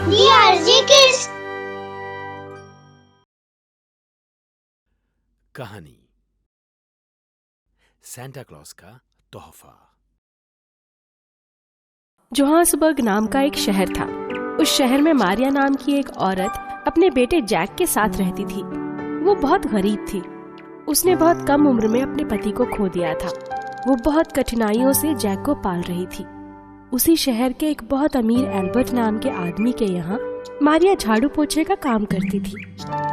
DRG Kids। कहानी Santa Claus का तोहफा। जोहान्सबर्ग नाम का एक शहर था। उस शहर में मारिया नाम की एक औरत अपने बेटे जैक के साथ रहती थी। वो बहुत गरीब थी। उसने बहुत कम उम्र में अपने पति को खो दिया था। वो बहुत कठिनाइयों से जैक को पाल रही थी। उसी शहर के एक बहुत अमीर एल्बर्ट नाम के आदमी के यहाँ मारिया झाड़ू पोछे का काम करती थी।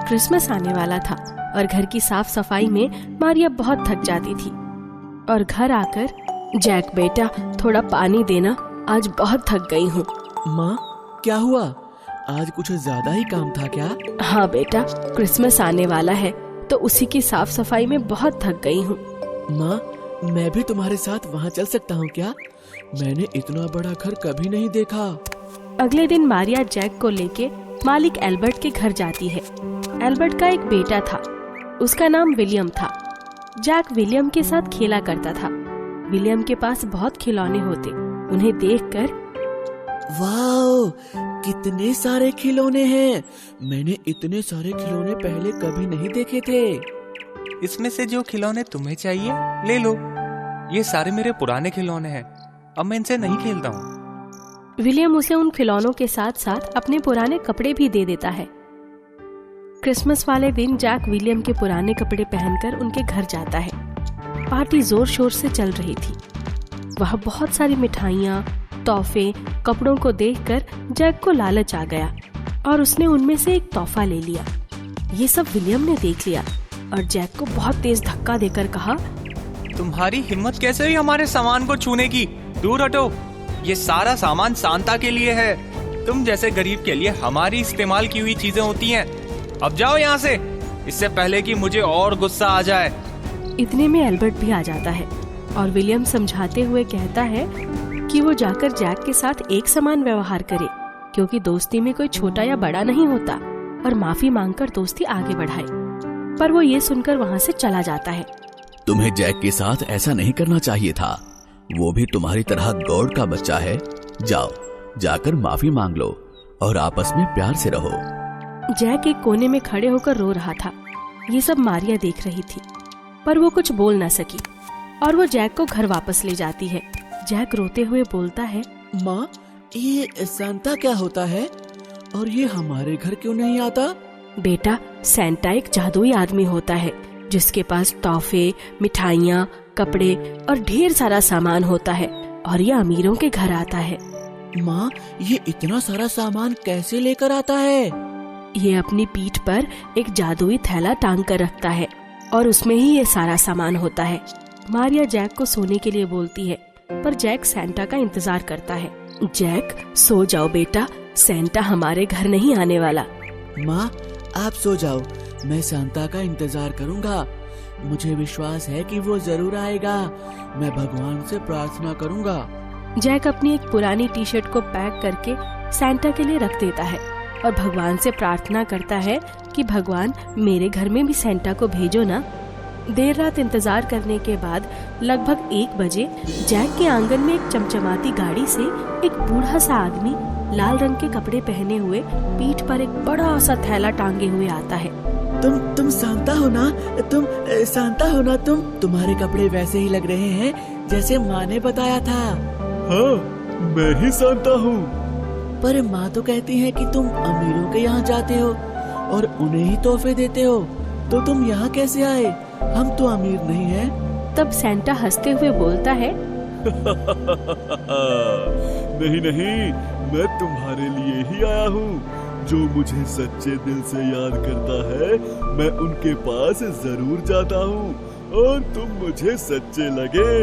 क्रिसमस आने वाला था और घर की साफ सफाई में मारिया बहुत थक जाती थी और घर आकर, जैक बेटा थोड़ा पानी देना, आज बहुत थक गई हूँ। माँ, क्या हुआ? आज कुछ ज्यादा ही काम था क्या? हाँ बेटा, क्रिसमस आने वाला है तो उसी की साफ सफाई में बहुत थक गई हूँ। माँ, मैं भी तुम्हारे साथ वहाँ चल सकता हूँ क्या? मैंने इतना बड़ा घर कभी नहीं देखा। अगले दिन मारिया जैक को लेके मालिक एल्बर्ट के घर जाती है। एल्बर्ट का एक बेटा था, उसका नाम विलियम था। जैक विलियम के साथ खेला करता था। विलियम के पास बहुत खिलौने होते। उन्हें देखकर, वाओ, कितने सारे खिलौने हैं। मैंने इतने सारे खिलौने पहले कभी नहीं देखे थे। इसमें से जो खिलौने तुम्हें चाहिए ले लो। ये सारे मेरे पुराने खिलौने हैं, अब मैं इनसे नहीं खेलता हूँ। विलियम उसे उन खिलौनों के साथ साथ अपने पुराने कपड़े भी दे देता है। क्रिसमस वाले दिन जैक विलियम के पुराने कपड़े पहनकर उनके घर जाता है। पार्टी जोर शोर से चल रही थी। वहाँ बहुत सारी मिठाइयाँ, तोहफे, कपड़ों को देखकर जैक को लालच आ गया और उसने उनमें से एक तोहफा ले लिया। ये सब विलियम ने देख लिया और जैक को बहुत तेज धक्का देकर कहा, तुम्हारी हिम्मत कैसे हुई हमारे सामान को छूने की? दूर हटो, ये सारा सामान सांता के लिए है। तुम जैसे गरीब के लिए हमारी इस्तेमाल की हुई चीजें होती हैं। अब जाओ यहाँ से, इससे पहले कि मुझे और गुस्सा आ जाए। इतने में एल्बर्ट भी आ जाता है और विलियम समझाते हुए कहता है कि वो जाकर जैक के साथ एक समान व्यवहार करे, क्योंकि दोस्ती में कोई छोटा या बड़ा नहीं होता, और माफी मांगकर दोस्ती आगे बढ़ाए। पर वो ये सुनकर वहाँ से चला जाता है। तुम्हें जैक के साथ ऐसा नहीं करना चाहिए था। वो भी तुम्हारी तरह गॉड का बच्चा है। जाओ, जाकर माफी मांग लो और आपस में प्यार से रहो। जैक एक कोने में खड़े होकर रो रहा था। ये सब मारिया देख रही थी, पर वो कुछ बोल ना सकी और वो जैक को घर वापस ले जाती है। जैक रोते हुए बोलता है, माँ, ये सांता क्या होता है और ये हमारे घर क्यों नहीं आता? बेटा, सांता एक जादुई आदमी होता है जिसके पास तोहफे, मिठाइयाँ, कपड़े और ढेर सारा सामान होता है और ये अमीरों के घर आता है। माँ, ये इतना सारा सामान कैसे लेकर आता है? ये अपनी पीठ पर एक जादुई थैला टांग कर रखता है और उसमें ही ये सारा सामान होता है। मारिया जैक को सोने के लिए बोलती है, पर जैक सांता का इंतजार करता है। जैक, सो जाओ बेटा, सांता हमारे घर नहीं आने वाला। माँ, आप सो जाओ, मैं सांता का इंतजार करूँगा। मुझे विश्वास है कि वो जरूर आएगा। मैं भगवान से प्रार्थना करूँगा। जैक अपनी एक पुरानी टी शर्ट को पैक करके सांता के लिए रख देता है और भगवान से प्रार्थना करता है कि भगवान, मेरे घर में भी सांता को भेजो ना। देर रात इंतजार करने के बाद लगभग 1 बजे जैक के आंगन में एक चमचमाती गाड़ी से एक बूढ़ा सा आदमी लाल रंग के कपड़े पहने हुए, पीठ पर एक बड़ा सा थैला टांगे हुए आता है। तुम सांता हो ना? तुम सांता हो ना? तुम्हारे कपड़े वैसे ही लग रहे हैं जैसे माँ ने बताया था। हाँ, मैं ही सांता हूँ। पर माँ तो कहती है कि तुम अमीरों के यहाँ जाते हो और उन्हें ही तोहफे देते हो, तो तुम यहाँ कैसे आए? हम तो अमीर नहीं हैं। तब सांता हंसते हुए बोलता है, नहीं नहीं, मैं तुम्हारे लिए ही आया हूँ। जो मुझे सच्चे दिल से याद करता है, मैं उनके पास जरूर जाता हूँ और तुम मुझे सच्चे लगे,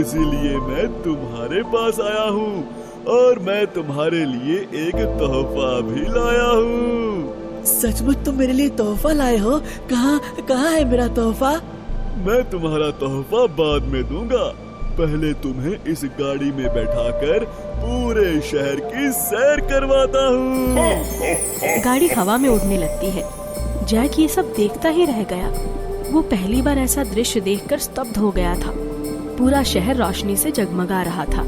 इसीलिए मैं तुम्हारे पास आया हूँ और मैं तुम्हारे लिए एक तोहफा भी लाया हूँ। सचमुच तुम मेरे लिए तोहफा लाए हो? कहाँ है मेरा तोहफा? मैं तुम्हारा तोहफा बाद में दूंगा। पहले तुम्हें इस गाड़ी में बैठाकर पूरे शहर की सैर करवाता हूँ। गाड़ी हवा में उड़ने लगती है। जैक ये सब देखता ही रह गया। वो पहली बार ऐसा दृश्य देखकर स्तब्ध हो गया था। पूरा शहर रोशनी से जगमगा रहा था।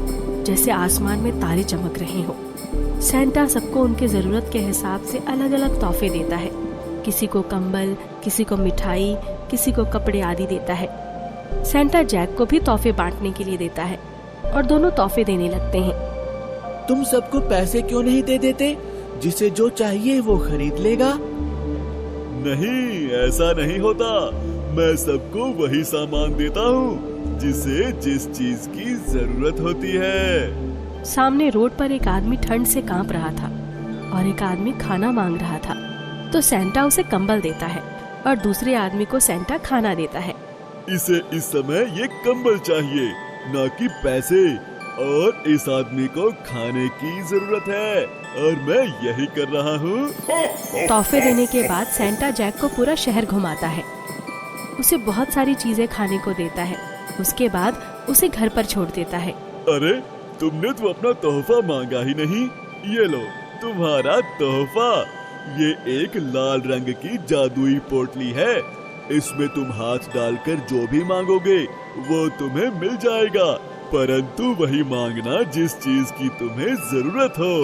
जैसे आसमान में तारे चमक रहे हों। सेंटा सबको उनके जरूरत के हिसाब से अलग अलग तोहफे देता है। किसी को कंबल, किसी को मिठाई, किसी को कपड़े आदि देता है। सेंटा जैक को भी तोहफे बांटने के लिए देता है और दोनों तोहफे देने लगते हैं। तुम सबको पैसे क्यों नहीं दे देते? जिसे जो चाहिए वो खरीद लेगा। नहीं, ऐसा नहीं होता। मैं सबको वही सामान देता हूँ जिसे जिस चीज की जरूरत होती है। सामने रोड पर एक आदमी ठंड से कांप रहा था और एक आदमी खाना मांग रहा था। तो सेंटा उसे कंबल देता है और दूसरे आदमी को सेंटा खाना देता है। इसे इस समय ये कंबल चाहिए, ना कि पैसे। और इस आदमी को खाने की जरूरत है और मैं यही कर रहा हूँ। तोहफे देने के बाद सेंटा जैक को पूरा शहर घुमाता है। उसे बहुत सारी चीजें खाने को देता है। उसके बाद उसे घर पर छोड़ देता है। अरे, तुमने तो अपना तोहफा मांगा ही नहीं। ये लो तुम्हारा तोहफा। ये एक लाल रंग की जादुई पोटली है। इसमें तुम हाथ डालकर जो भी मांगोगे वो तुम्हें मिल जाएगा, परंतु वही मांगना जिस चीज की तुम्हें जरूरत हो।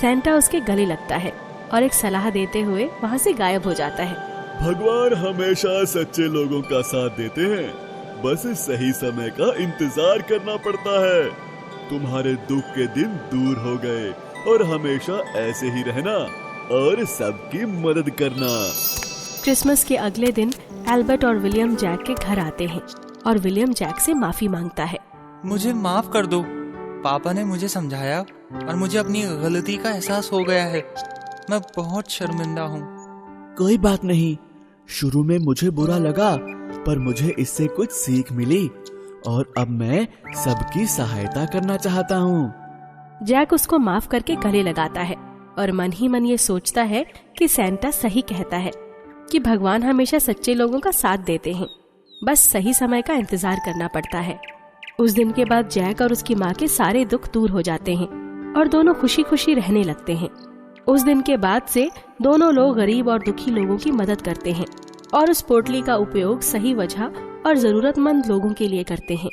सेंटा उसके गले लगता है और एक सलाह देते हुए वहाँ से गायब हो जाता है। भगवान हमेशा सच्चे लोगों का साथ देते हैं, बस सही समय का इंतजार करना पड़ता है। तुम्हारे दुख के दिन दूर हो गए और हमेशा ऐसे ही रहना और सबकी मदद करना। क्रिसमस के अगले दिन एल्बर्ट और विलियम जैक के घर आते हैं और विलियम जैक से माफी मांगता है। मुझे माफ कर दो। पापा ने मुझे समझाया और मुझे अपनी गलती का एहसास हो गया है। मैं बहुत शर्मिंदा हूँ। कोई बात नहीं। शुरू में मुझे बुरा लगा, पर मुझे इससे कुछ सीख मिली और अब मैं सबकी सहायता करना चाहता हूँ। जैक उसको माफ करके गले लगाता है और मन ही मन ये सोचता है कि सेंटा सही कहता है कि भगवान हमेशा सच्चे लोगों का साथ देते हैं, बस सही समय का इंतजार करना पड़ता है। उस दिन के बाद जैक और उसकी माँ के सारे दुख दूर हो जाते हैं और दोनों खुशी खुशी रहने लगते हैं। उस दिन के बाद से दोनों लोग गरीब और दुखी लोगों की मदद करते हैं और उस पोटली का उपयोग सही वजह और जरूरतमंद लोगों के लिए करते हैं।